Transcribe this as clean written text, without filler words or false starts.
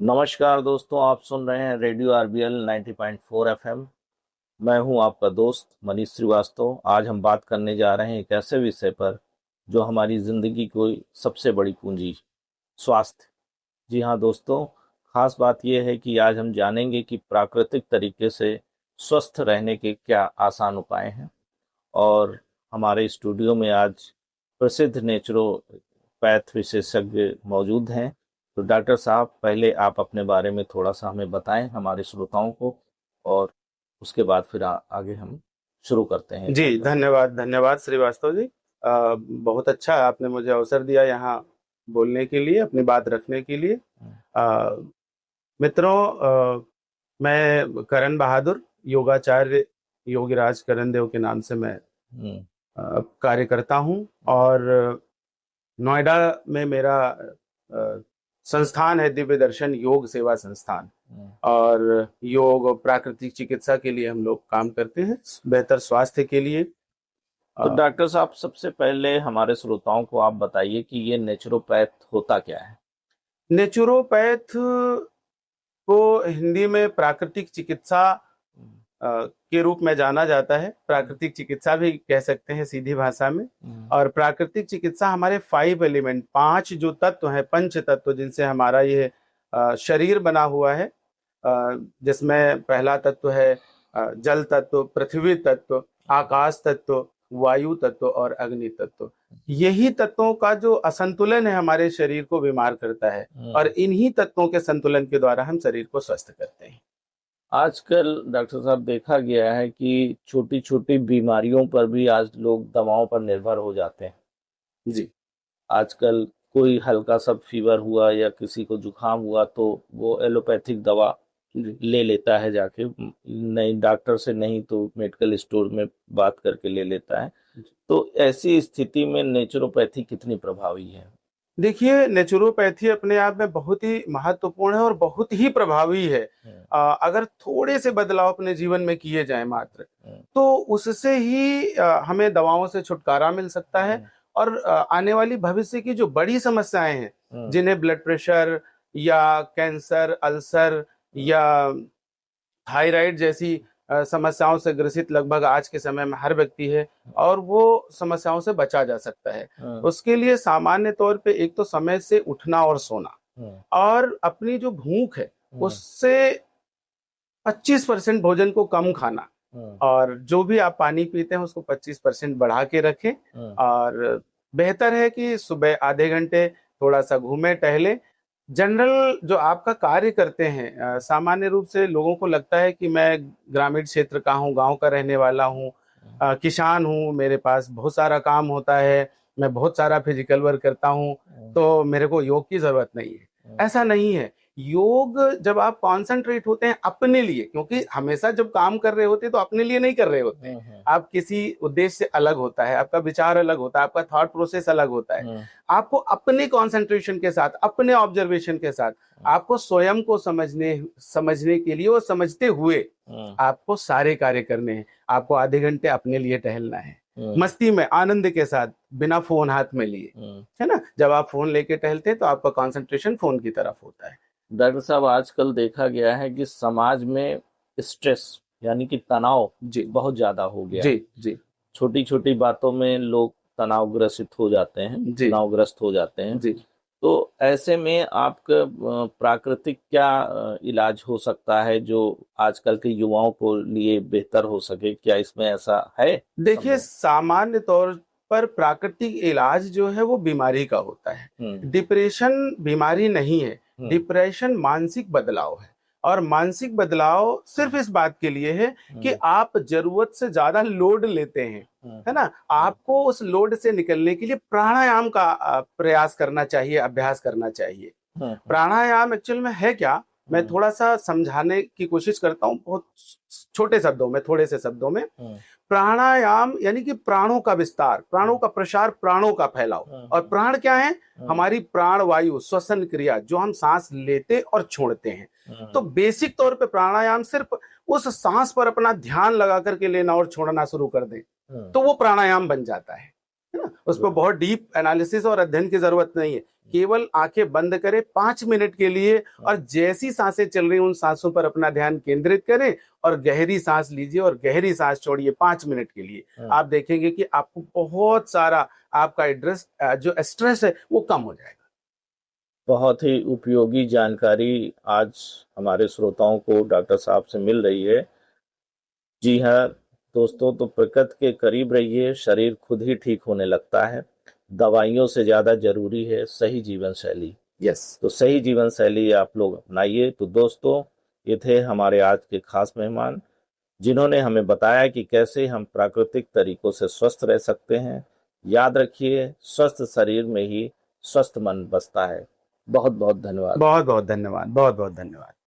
नमस्कार दोस्तों, आप सुन रहे हैं रेडियो आरबीएल 90.4 एफएम। मैं हूं आपका दोस्त मनीष श्रीवास्तव। आज हम बात करने जा रहे हैं एक ऐसे विषय पर जो हमारी जिंदगी की सबसे बड़ी पूंजी, स्वास्थ्य। जी हाँ दोस्तों, खास बात यह है कि आज हम जानेंगे कि प्राकृतिक तरीके से स्वस्थ रहने के क्या आसान उपाय हैं। और हमारे स्टूडियो में आज प्रसिद्ध नेचुरोपैथ विशेषज्ञ मौजूद हैं। तो डॉक्टर साहब, पहले आप अपने बारे में थोड़ा सा हमें बताएं हमारे श्रोताओं को, और उसके बाद फिर आगे हम शुरू करते हैं इस जी, चर्चा को। धन्यवाद धन्यवाद श्रीवास्तव जी। बहुत अच्छा आपने मुझे अवसर दिया यहाँ बोलने के लिए, अपनी बात रखने के लिए। अ, मित्रों, मैं करण बहादुर, योगाचार्य योगीराज करण देव के नाम से मैं हम्म। कार्य करता हूँ। और नोएडा में मेरा संस्थान है, दिव्य दर्शन योग सेवा संस्थान। हम्म। और योग और प्राकृतिक चिकित्सा के लिए हम लोग काम करते हैं, बेहतर स्वास्थ्य के लिए। तो डॉक्टर साहब, सबसे पहले हमारे श्रोताओं को आप बताइए कि ये नेचुरोपैथ होता क्या है। नेचुरोपैथ को हिंदी में प्राकृतिक चिकित्सा के रूप में जाना जाता है। प्राकृतिक चिकित्सा भी कह सकते हैं सीधी भाषा में। और प्राकृतिक चिकित्सा हमारे 5 एलिमेंट, 5 जो तत्व हैं, पंच तत्व जिनसे हमारा ये शरीर बना हुआ है, जिसमें पहला तत्व है जल तत्व, पृथ्वी तत्व, आकाश तत्व, वायु तत्व और अग्नि तत्व। यही तत्वों का जो असंतुलन है हमारे शरीर को बीमार करता है, और इन्हीं तत्वों के संतुलन के द्वारा हम शरीर को स्वस्थ करते हैं। आजकल डॉक्टर साहब देखा गया है कि छोटी छोटी बीमारियों पर भी आज लोग दवाओं पर निर्भर हो जाते हैं। जी आजकल कोई हल्का सा फीवर हुआ या किसी को जुकाम हुआ तो वो एलोपैथिक दवा ले लेता है जाके, नहीं डॉक्टर से, नहीं तो मेडिकल स्टोर में बात करके ले लेता है। तो ऐसी स्थिति में नेचुरोपैथी कितनी प्रभावी है? देखिए, नेचुरोपैथी अपने आप में बहुत ही महत्वपूर्ण है और बहुत ही प्रभावी है। अगर थोड़े से बदलाव अपने जीवन में किए जाएं मात्र, तो उससे ही हमें दवाओं से छुटकारा मिल सकता है। और आने वाली भविष्य की जो बड़ी समस्याएं हैं, जिन्हें ब्लड प्रेशर या कैंसर, अल्सर या थायराइड जैसी समस्याओं से ग्रसित लगभग आज के समय में हर व्यक्ति है, और वो समस्याओं से बचा जा सकता है। उसके लिए सामान्य तौर पे एक तो समय से उठना और सोना, और अपनी जो भूख है उससे 25% भोजन को कम खाना, और जो भी आप पानी पीते हैं उसको 25% बढ़ा के रखें। और बेहतर है कि सुबह आधे घंटे थोड़ा सा घूमें, टहलें। जनरल जो आपका कार्य करते हैं, सामान्य रूप से लोगों को लगता है कि मैं ग्रामीण क्षेत्र का हूँ, गांव का रहने वाला हूँ, किसान हूँ, मेरे पास बहुत सारा काम होता है, मैं बहुत सारा फिजिकल वर्क करता हूँ, तो मेरे को योग की जरूरत नहीं है। ऐसा नहीं है। योग जब आप कॉन्सेंट्रेट होते हैं अपने लिए, क्योंकि हमेशा जब काम कर रहे होते हैं तो अपने लिए नहीं कर रहे होते हैं, आप किसी उद्देश्य से अलग होता है, आपका विचार अलग होता है, आपका थॉट प्रोसेस अलग होता है। आपको अपने कंसंट्रेशन के साथ, अपने ऑब्जर्वेशन के साथ, आपको स्वयं को समझने समझने के लिए और समझते हुए आपको सारे कार्य करने हैं। आपको आधे घंटे अपने लिए टहलना है, मस्ती में, आनंद के साथ, बिना फोन हाथ में लिए, है ना। जब आप फोन लेके टहलते हैं तो आपका कंसंट्रेशन फोन की तरफ होता है। डॉक्टर साहब, आजकल देखा गया है कि समाज में स्ट्रेस यानी कि तनाव जी बहुत ज्यादा हो गया है। जी जी छोटी छोटी बातों में लोग तनावग्रसित हो जाते हैं, जी तनावग्रस्त हो जाते हैं। जी तो ऐसे में आपका प्राकृतिक क्या इलाज हो सकता है जो आजकल के युवाओं को लिए बेहतर हो सके? क्या इसमें ऐसा है देखिए, संभव? सामान्य तौर पर प्राकृतिक इलाज जो है वो बीमारी का होता है। डिप्रेशन बीमारी नहीं है। डिप्रेशन मानसिक बदलाव है। और मानसिक बदलाव सिर्फ इस बात के लिए है कि आप जरूरत से ज्यादा लोड लेते हैं, है ना। आपको उस लोड से निकलने के लिए प्राणायाम का प्रयास करना चाहिए, अभ्यास करना चाहिए। प्राणायाम एक्चुअल में है क्या, मैं थोड़ा सा समझाने की कोशिश करता हूँ, बहुत छोटे शब्दों में, थोड़े से शब्दों में। प्राणायाम यानी कि प्राणों का विस्तार, प्राणों का प्रसार, प्राणों का फैलाव। और प्राण क्या है? हमारी प्राण वायु, श्वसन क्रिया, जो हम सांस लेते और छोड़ते हैं। तो बेसिक तौर पे प्राणायाम सिर्फ उस सांस पर अपना ध्यान लगा करके लेना और छोड़ना शुरू कर दें तो वो प्राणायाम बन जाता है। है ना, उसको बहुत डीप एनालिसिस और अध्ययन की जरूरत नहीं है। केवल आंखें बंद करें 5 मिनट के लिए और जैसी सांसें चल रही हैं उन सांसों पर अपना ध्यान केंद्रित करें और गहरी सांस लीजिए और गहरी सांस छोड़िए 5 मिनट के लिए। आप देखेंगे कि आपको बहुत सारा आपका एड्रेस जो स्ट्रेस है वो कम हो जाएगा। बहुत ही उपयोगी जानकारी आज हमारे श्रोताओं को डॉक्टर साहब से मिल रही है। जी हाँ दोस्तों, तो प्रकृति के करीब रहिए, शरीर खुद ही ठीक होने लगता है। दवाइयों से ज्यादा जरूरी है सही जीवन शैली। यस। तो सही जीवन शैली आप लोग अपनाइए। तो दोस्तों, ये थे हमारे आज के खास मेहमान, जिन्होंने हमें बताया कि कैसे हम प्राकृतिक तरीकों से स्वस्थ रह सकते हैं। याद रखिए, स्वस्थ शरीर में ही स्वस्थ मन बसता है। बहुत बहुत धन्यवाद। बहुत बहुत धन्यवाद, बहुत बहुत धन्यवाद।